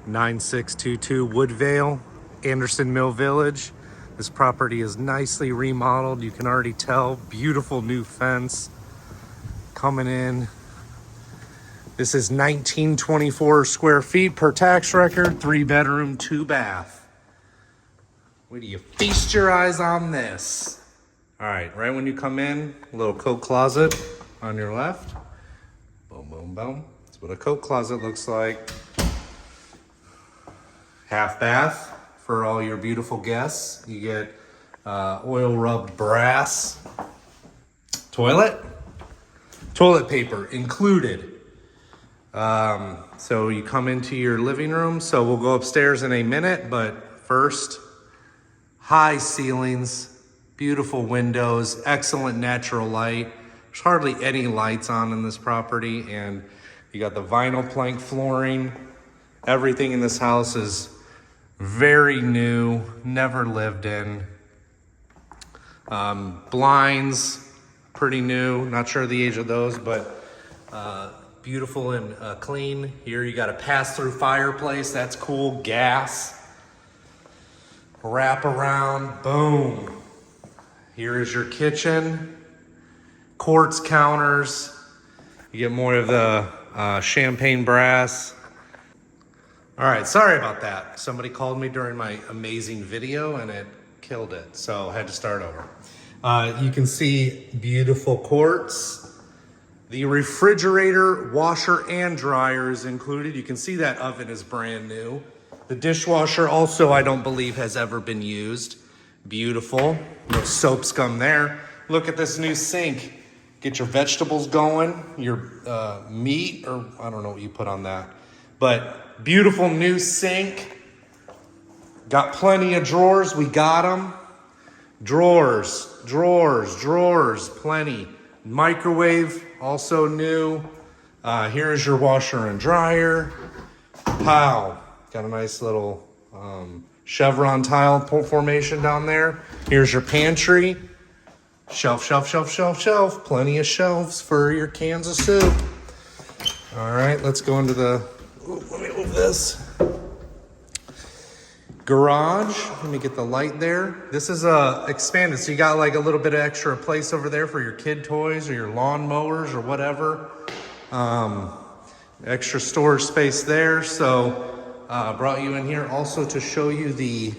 9622 Woodvale, Anderson Mill Village. This property is nicely remodeled. You can already tell, beautiful new fence coming in. This is 1924 square feet per tax record, 3-bedroom, 2-bath. Where do you feast your eyes on this? All right, right when you come in, a little coat closet on your left. Boom, boom, boom. That's what a coat closet looks like. Half bath for all your beautiful guests. You get oil rubbed brass. Toilet paper included. So you come into your living room. So we'll go upstairs in a minute, but first, high ceilings, beautiful windows, excellent natural light. There's hardly any lights on in this property, and you got the vinyl plank flooring. Everything in this house is very new, never lived in. Blinds, pretty new, not sure the age of those, but beautiful and clean. Here you got a pass-through fireplace, that's cool. Gas, wrap around, boom. Here is your kitchen, quartz counters. You get more of the champagne brass. All right, sorry about that. Somebody called me during my amazing video and it killed it, so I had to start over. You can see beautiful quartz. The refrigerator, washer, and dryer is included. You can see that oven is brand new. The dishwasher also, I don't believe, has ever been used. Beautiful, no soap scum there. Look at this new sink. Get your vegetables going, your meat, or I don't know what you put on that. But beautiful new sink. Got plenty of drawers, we got them. Drawers, plenty. Microwave, also new. Here is your washer and dryer. Pow, got a nice little chevron tile formation down there. Here's your pantry. Shelf. Plenty of shelves for your cans of soup. All right, let's go into the, let me move this. Garage, let me get the light there. This is expanded, so you got like a little bit of extra place over there for your kid toys or your lawn mowers or whatever. Extra storage space there. So brought you in here also to show you the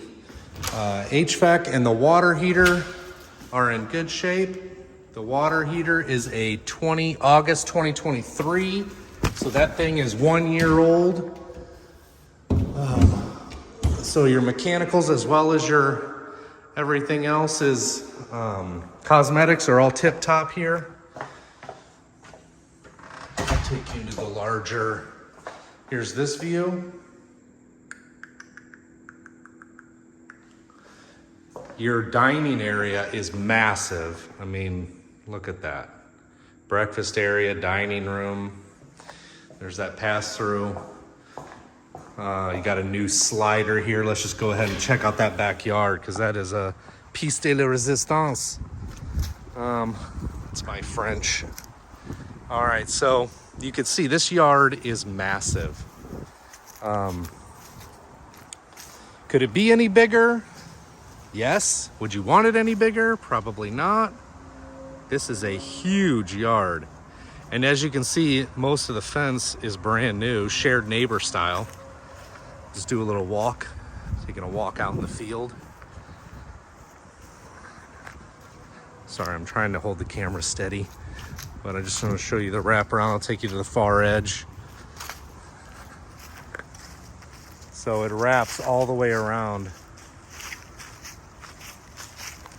HVAC and the water heater are in good shape. The water heater is a August 2023, so that thing is 1 year old. So your mechanicals as well as your everything else is cosmetics are all tip top here. I'll take you to the larger, here's this view. Your dining area is massive. I mean, look at that. Breakfast area, dining room. There's that pass-through. You got a new slider here. Let's just go ahead and check out that backyard because that is a piece de la resistance. It's my French. All right, so you can see this yard is massive. Could it be any bigger? Yes. Would you want it any bigger? Probably not. This is a huge yard. And as you can see, most of the fence is brand new, shared neighbor style. Just do a little walk, taking a walk out in the field. Sorry, I'm trying to hold the camera steady, but I just want to show you the wraparound. I'll take you to the far edge. So it wraps all the way around.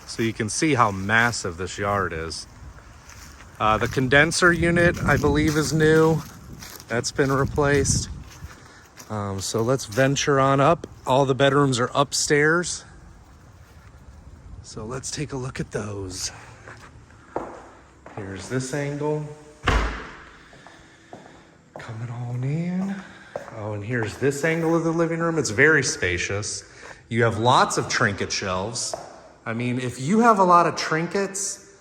So you can see how massive this yard is. The condenser unit, I believe, is new. That's been replaced. So let's venture on up. All the bedrooms are upstairs. So let's take a look at those. Here's this angle. Coming on in. Oh, and here's this angle of the living room. It's very spacious. You have lots of trinket shelves. I mean, if you have a lot of trinkets,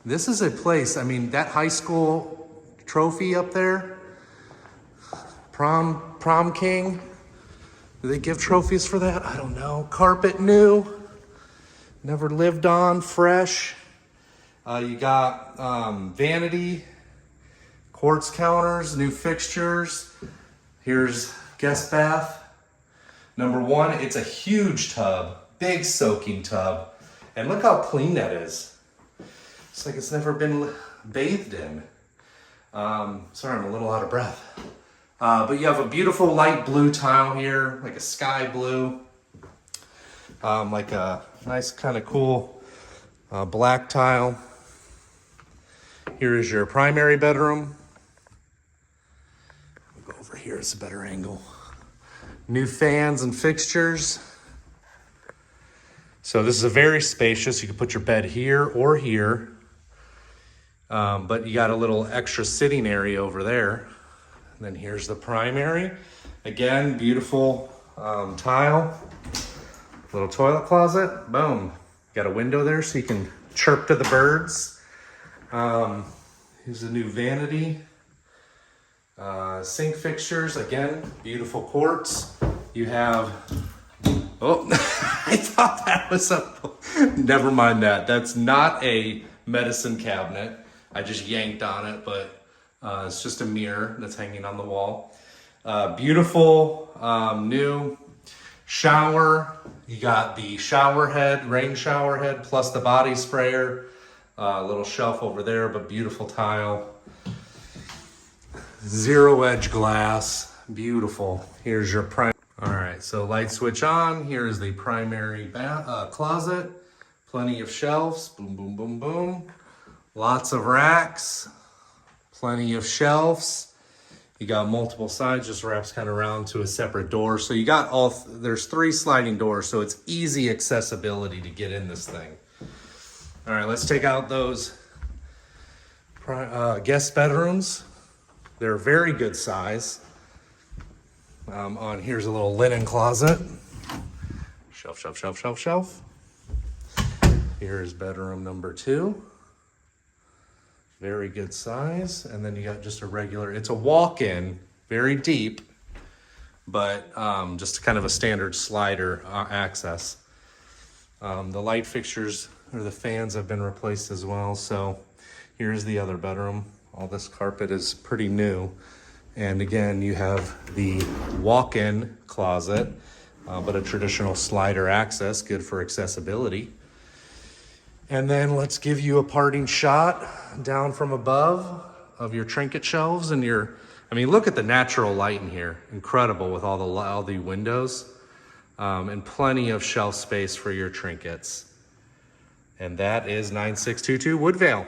this is a place. I mean, that high school trophy up there, prom king, Do they give trophies for that? I don't know. Carpet new, never lived on, fresh. You got vanity, quartz counters, new fixtures. Here's guest bath. Number one, it's a huge tub, big soaking tub. And look how clean that is. It's like it's never been bathed in. Sorry, I'm a little out of breath. But you have a beautiful light blue tile here, like a sky blue. Like a nice kind of cool black tile. Here is your primary bedroom. I'll go over here, it's a better angle. New fans and fixtures. So this is a very spacious. You can put your bed here or here. But you got a little extra sitting area over there. And then here's the primary. Again, beautiful tile. Little toilet closet. Boom. Got a window there so you can chirp to the birds. Here's a new vanity. Sink fixtures. Again, beautiful quartz. You have... Oh, I thought that was a... Never mind that. That's not a medicine cabinet. I just yanked on it, but it's just a mirror that's hanging on the wall. Beautiful new shower. You got the shower head, rain shower head, plus the body sprayer. A little shelf over there, but beautiful tile. Zero edge glass. Beautiful. Here's your prime. All right, so light switch on. Here's the primary closet. Plenty of shelves. Boom, boom, boom, boom. Lots of racks. Plenty of shelves. You got multiple sides, just wraps kind of around to a separate door. So you got there's 3 sliding doors, so it's easy accessibility to get in this thing. All right, let's take out those guest bedrooms. They're very good size. Here's a little linen closet. Shelf, shelf, shelf, shelf, shelf. Here's bedroom number 2. Very good size. And then you got just a regular, it's a walk-in, very deep, but just kind of a standard slider access. The light fixtures or the fans have been replaced as well. So here's the other bedroom. All this carpet is pretty new. And again, you have the walk-in closet, but a traditional slider access, good for accessibility. And then let's give you a parting shot down from above of your trinket shelves and I mean, look at the natural light in here. Incredible with all the windows, and plenty of shelf space for your trinkets. And that is 9622 Woodvale.